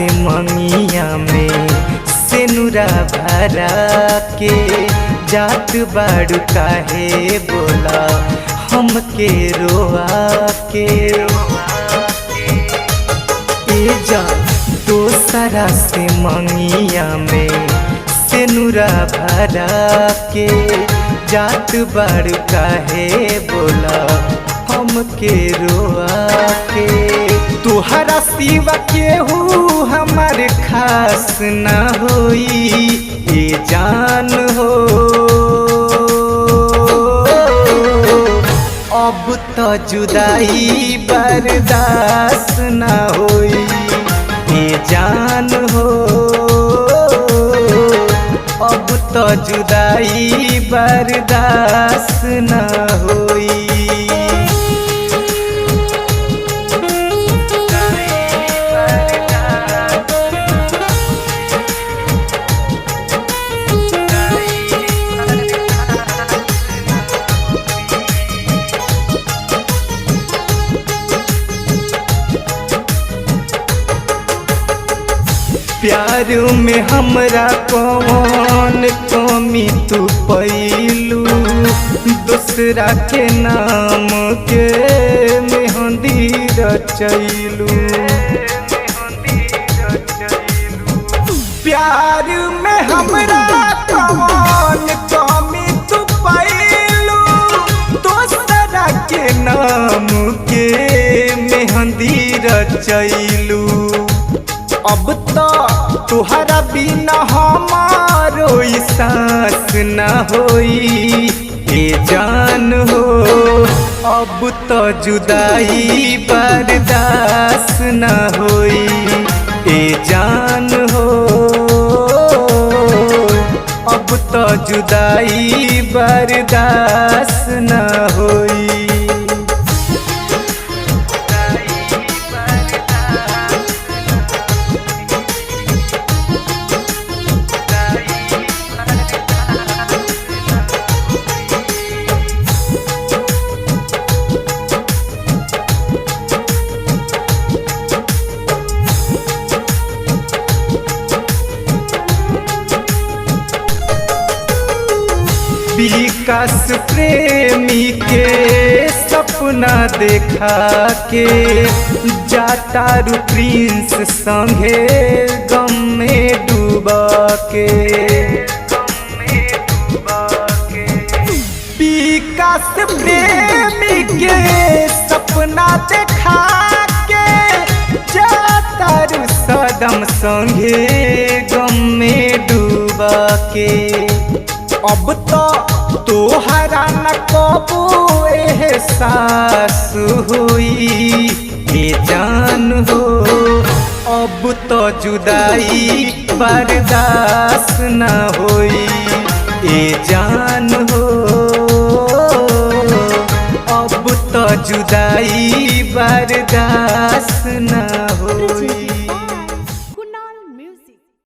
से मंगिया में सेनुरा भरा के जात बाड़ू काहे बोला हमके रोआ के जा दोसरा से मंगिया में सेनुरा भरा के जात बाड़ू काहे बोला हमके रोआ के तुहरा सिवा केहू हमार खास न होई ये जान हो। अब तो जुदाई बर्दाश्त न होई ये जान हो। अब तो जुदाई बर्दाश्त न होई। प्यार में हमरा कौन कमी तू पैलू दूसरा के नाम के मेहंदी रचैलू। प्यार में हमरा कौन कमी तू पैलू दूसरा के नाम के मेहंदी रचैलू। अब तो तुहरा बिना हमारो सांस न होई ये जान हो। अब तो जुदाई बर्दाश्त न होई ये जान हो। अब तो जुदाई बर्दाश्त न होई। विकास प्रेमी के सपना देखा के जाता रू प्रिंस संगे गम में डूबा के। विकास प्रेमी के सपना देखा के जाता रू सदम संगे गम में डूबा के। अब तो तोहरा न कबो एहसास हुई ये जान हो। अब तो जुदाई बर्दाश्त न होई ये जान हो। अब तो जुदाई बर्दाश्त न होई।